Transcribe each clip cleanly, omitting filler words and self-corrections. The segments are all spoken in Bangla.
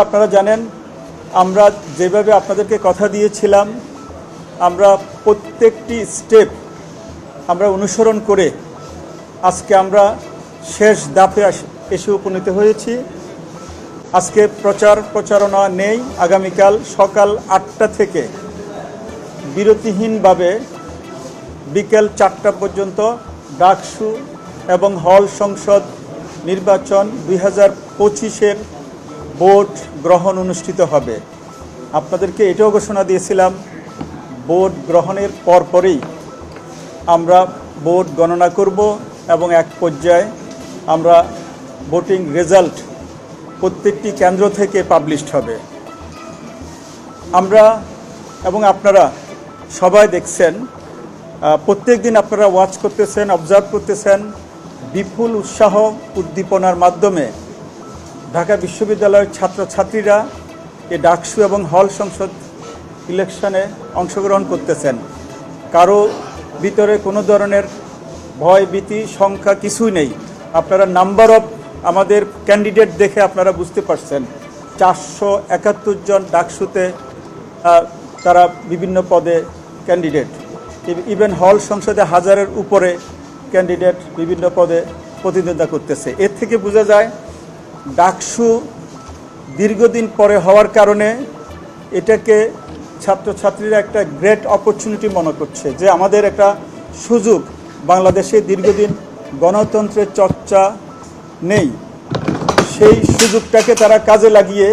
আপনারা জানেন আমরা যেভাবে আপনাদেরকে কথা দিয়েছিলাম আমরা প্রত্যেকটি স্টেপ আমরা অনুসরণ করে আজকে আমরা শেষ ধাপে এসে উপনীত হয়েছি। আজকে প্রচারণা নেই। আগামীকাল সকাল ৮টা থেকে বিরতিহীনভাবে বিকেল ৪টা পর্যন্ত ডাকসু এবং হল সংসদ নির্বাচন ২০২৫-এর ভোট গ্রহণ অনুষ্ঠিত হবে। আপনাদেরকে এটাও ঘোষণা দিয়েছিলাম ভোট গ্রহণের পরপরই আমরা ভোট গণনা করব এবং এক পর্যায়ে আমরা ভোটিং রেজাল্ট প্রত্যেকটি কেন্দ্র থেকে পাবলিশড হবে। আমরা এবং আপনারা সবাই দেখছেন, প্রত্যেক দিন আপনারা ওয়াচ করতেছেন, অবজার্ভ করতেছেন, বিপুল উৎসাহ উদ্দীপনার মাধ্যমে ঢাকা বিশ্ববিদ্যালয়ের ছাত্রছাত্রীরা এই ডাকসু এবং হল সংসদ ইলেকশনে অংশগ্রহণ করতেছেন। কারো ভিতরে কোনো ধরনের ভয় ভীতি সংখ্যা কিছুই নেই। আপনারা নাম্বার অফ আমাদের ক্যান্ডিডেট দেখে আপনারা বুঝতে পারছেন 471 জন ডাকসুতে তারা বিভিন্ন পদে ক্যান্ডিডেট, ইভেন হল সংসদে 1000-এর উপরে ক্যান্ডিডেট বিভিন্ন পদে প্রতিদ্বন্দ্বিতা করতেছে। এর থেকে বোঝা যায় ডাকসু দীর্ঘদিন পরে হওয়ার কারণে এটাকে ছাত্রছাত্রীরা একটা গ্রেট অপরচুনিটি মনে করছে যে আমাদের একটা সুযোগ, বাংলাদেশে দীর্ঘদিন গণতন্ত্রের চর্চা নেই, সেই সুযোগটাকে তারা কাজে লাগিয়ে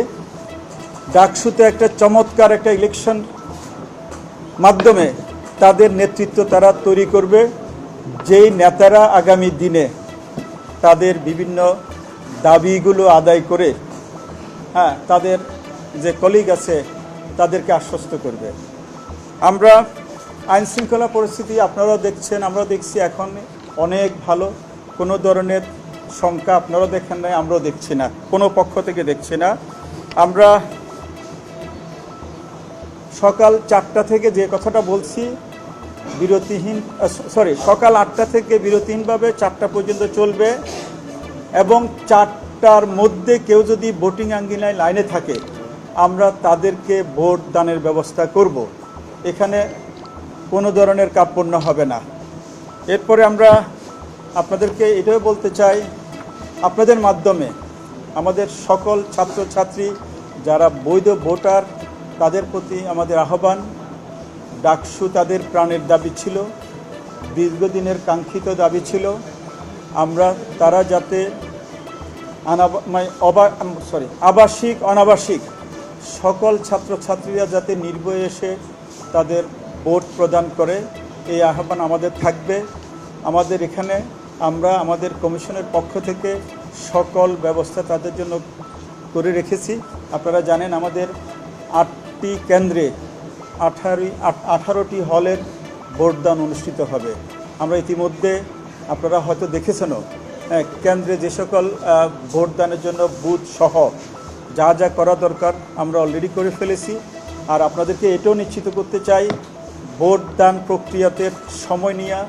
ডাকসুতে একটা চমৎকার একটা ইলেকশন মাধ্যমে তাদের নেতৃত্ব তারা তৈরি করবে, যেই নেতারা আগামী দিনে তাদের বিভিন্ন দাবিগুলো আদায় করে তাদের যে কলিগ আছে তাদেরকে আশ্বস্ত করবে। আমরা আইন শৃঙ্খলা পরিস্থিতি আপনারাও দেখছেন, আমরাও দেখছি এখন অনেক ভালো। কোনো ধরনের শঙ্কা আপনারাও দেখেন নাই, আমরাও দেখছি না, কোনো পক্ষ থেকে দেখছি না। আমরা সকাল 4টা থেকে যে কথাটা বলছি সকাল 8টা থেকে বিরতিহীনভাবে 4টা পর্যন্ত চলবে এবং 4টার মধ্যে কেউ যদি ভোটিং আঙ্গিনায় লাইনে থাকে আমরা তাদেরকে ভোট দানের ব্যবস্থা করব। এখানে কোনো ধরনের কার্পণ্য হবে না। এরপরে আমরা আপনাদেরকে এটাও বলতে চাই, আপনাদের মাধ্যমে আমাদের সকল ছাত্রছাত্রী যারা বৈধ ভোটার তাদের প্রতি আমাদের আহ্বান, ডাকসু তাদের প্রাণের দাবি ছিল, দীর্ঘদিনের কাঙ্ক্ষিত দাবি ছিল। তারা যাতে আবাসিক অনাবাসিক সকল ছাত্রছাত্রীরা যাতে নির্ভয়ে এসে তাদের ভোট প্রদান করে, এই আহ্বান আমাদের থাকবে। আমাদের এখানে আমরা আমাদের কমিশনের পক্ষ থেকে সকল ব্যবস্থা তাদের জন্য করে রেখেছি। আপনারা জানেন আমাদের 8টি কেন্দ্রে 18টি হলের ভোটদান অনুষ্ঠিত হবে। আমরা ইতিমধ্যে আপনারা হয়তো দেখেছেনও কেন্দ্রে যে সকল ভোটদানের জন্য বুথ সহ যা যা করা দরকার আমরা অলরেডি করে ফেলেছি। আর আপনাদেরকে এটাও নিশ্চিত করতে চাই, ভোটদান প্রক্রিয়াতে সময় নিয়ে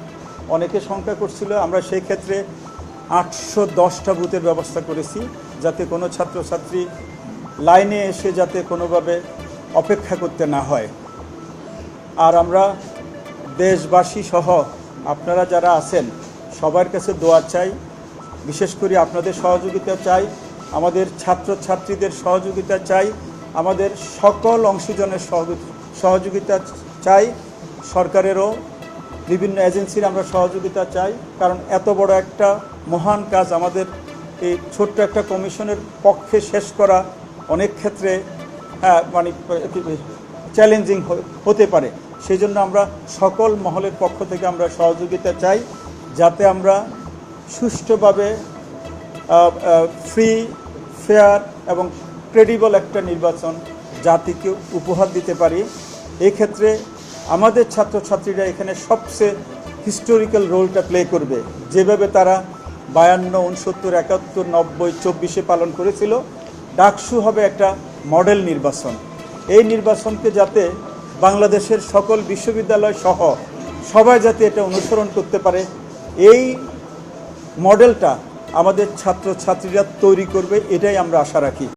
অনেকে শঙ্কা করছিল, আমরা সেই ক্ষেত্রে 810টা বুথের ব্যবস্থা করেছি যাতে কোনো ছাত্রছাত্রী লাইনে এসে যাতে কোনোভাবে অপেক্ষা করতে না হয়। আর আমরা দেশবাসী সহ আপনারা যারা আছেন সবার কাছে দোয়া চাই, বিশেষ করে আপনাদের সহযোগিতা চাই, আমাদের ছাত্রছাত্রীদের সহযোগিতা চাই, আমাদের সকল অংশীজনের সহযোগিতা চাই, সরকারেরও বিভিন্ন এজেন্সির আমরা সহযোগিতা চাই। কারণ এত বড় একটা মহান কাজ আমাদের এই ছোট্ট একটা কমিশনের পক্ষে শেষ করা অনেক ক্ষেত্রে চ্যালেঞ্জিং হতে পারে। সেই জন্য আমরা সকল মহলের পক্ষ থেকে আমরা সহযোগিতা চাই যাতে আমরা সুষ্ঠুভাবে ফ্রি, ফেয়ার এবং ক্রেডিবল একটা নির্বাচন জাতিকে উপহার দিতে পারি। এই ক্ষেত্রে আমাদের ছাত্রছাত্রীরা এখানে সবচেয়ে হিস্টোরিক্যাল রোলটা প্লে করবে, যেভাবে তারা 52, 69, 71, 90, 24-এ পালন করেছিল। ডাকসু হবে একটা মডেল নির্বাচন। এই নির্বাচনকে যাতে বাংলাদেশের সকল বিশ্ববিদ্যালয় সহ সবাই যাতে এটা অনুসরণ করতে পারে, এই মডেলটা আমাদের ছাত্রছাত্রীরা তৈরি করবে, এটাই আমরা আশা রাখি।